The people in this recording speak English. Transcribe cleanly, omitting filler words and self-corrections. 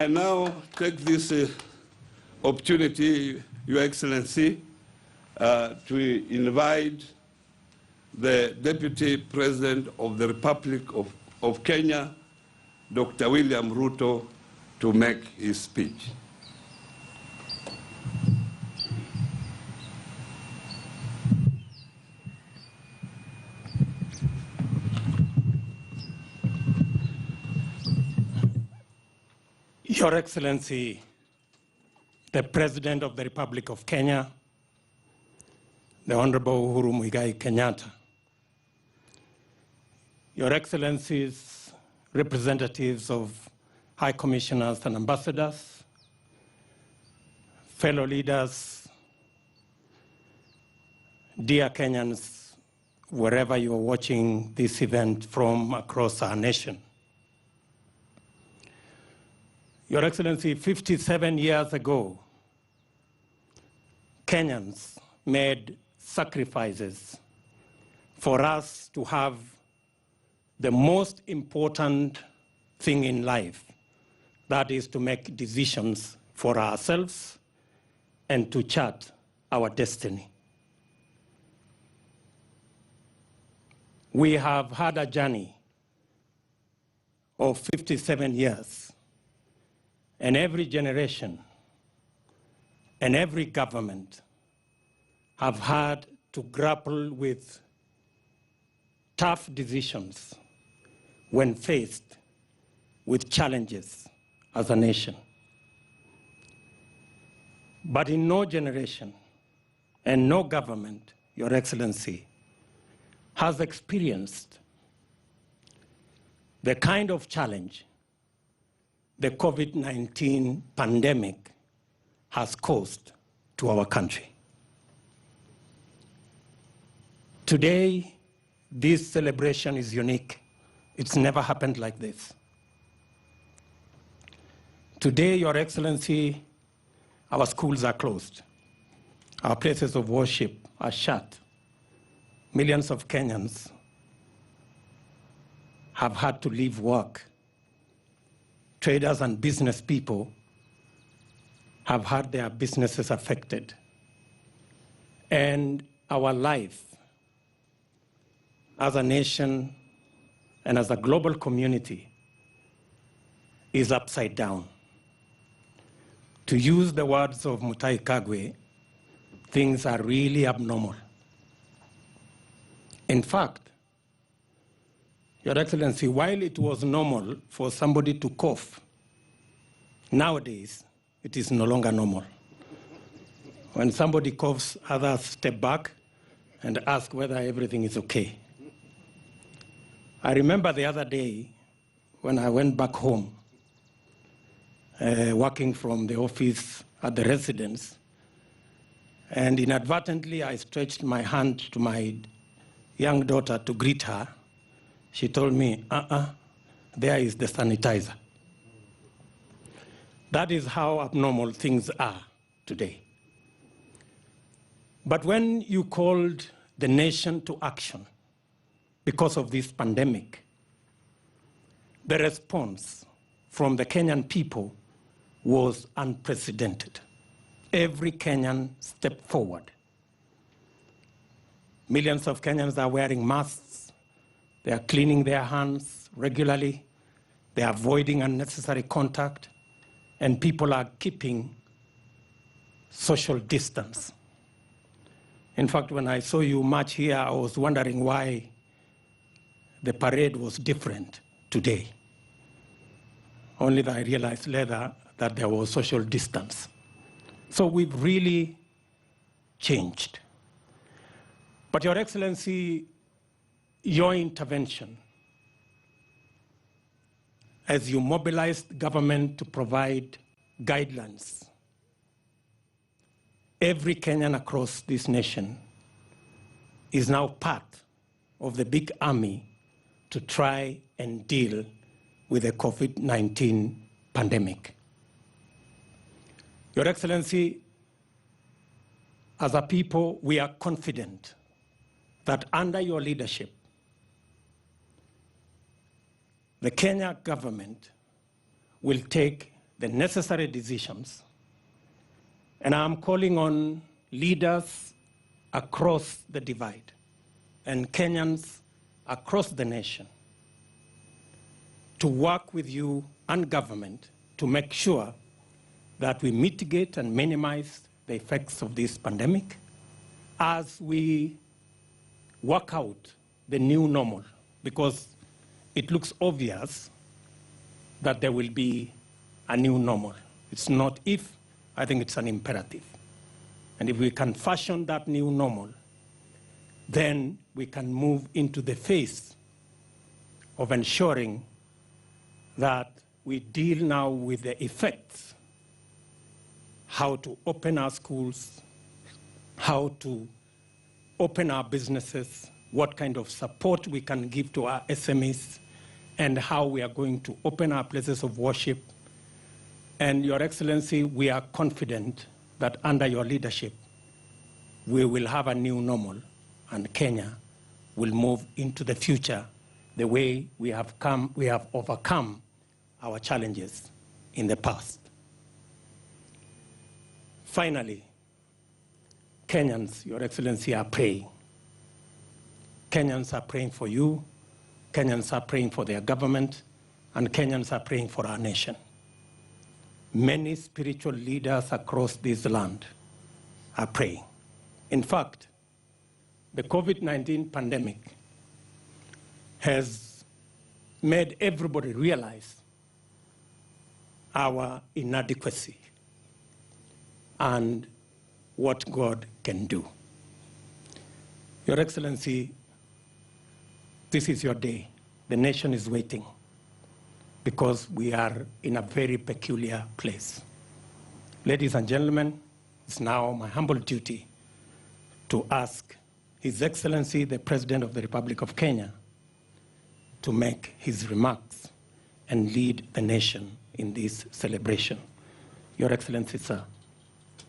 I now take this opportunity, Your Excellency, to invite the Deputy President of the Republic of Kenya, Dr. William Ruto, to make his speech. Your Excellency, the President of the Republic of Kenya, the Honorable Uhuru Muigai Kenyatta, Your Excellencies, representatives of High Commissioners and Ambassadors, fellow leaders, dear Kenyans, wherever you are watching this event from across our nation. Your Excellency, 57 years ago, Kenyans made sacrifices for us to have the most important thing in life, that is to make decisions for ourselves and to chart our destiny. We have had a journey of 57 years. And every generation and every government have had to grapple with tough decisions when faced with challenges as a nation. But in no generation and no government, Your Excellency, has experienced the kind of challenge the COVID-19 pandemic has caused to our country. Today, this celebration is unique. It's never happened like this. Today, Your Excellency, our schools are closed. Our places of worship are shut. Millions of Kenyans have had to leave work. Traders and business people have had their businesses affected. And our life as a nation and as a global community is upside down. To use the words of Mutahi Kagwe, things are really abnormal. In fact, Your Excellency, while it was normal for somebody to cough, nowadays it is no longer normal. When somebody coughs, others step back and ask whether everything is okay. I remember the other day when I went back home, working from the office at the residence, and inadvertently I stretched my hand to my young daughter to greet her. She told me, there is the sanitizer. That is how abnormal things are today. But when you called the nation to action because of this pandemic, the response from the Kenyan people was unprecedented. Every Kenyan stepped forward. Millions of Kenyans are wearing masks. They are cleaning their hands regularly. They are avoiding unnecessary contact. And people are keeping social distance. In fact, when I saw you march here, I was wondering why the parade was different today. Only that I realized later that there was social distance. So we've really changed. But Your Excellency, your intervention, as you mobilized government to provide guidelines, every Kenyan across this nation is now part of the big army to try and deal with the COVID-19 pandemic. Your Excellency, as a people, we are confident that under your leadership, the Kenya government will take the necessary decisions. And I'm calling on leaders across the divide and Kenyans across the nation to work with you and government to make sure that we mitigate and minimize the effects of this pandemic as we work out the new normal, because it looks obvious that there will be a new normal. It's not if, I think it's an imperative. And if we can fashion that new normal, then we can move into the phase of ensuring that we deal now with the effects, how to open our schools, how to open our businesses, what kind of support we can give to our SMEs, and how we are going to open our places of worship. And Your Excellency, we are confident that under your leadership, we will have a new normal and Kenya will move into the future the way we have overcome our challenges in the past. Finally, Kenyans, Your Excellency, are praying. Kenyans are praying for you, Kenyans are praying for their government, and Kenyans are praying for our nation. Many spiritual leaders across this land are praying. In fact, the COVID-19 pandemic has made everybody realize our inadequacy and what God can do. Your Excellency, this is your day. The nation is waiting because we are in a very peculiar place. Ladies and gentlemen, it's now my humble duty to ask His Excellency, the President of the Republic of Kenya, to make his remarks and lead the nation in this celebration. Your Excellency, sir.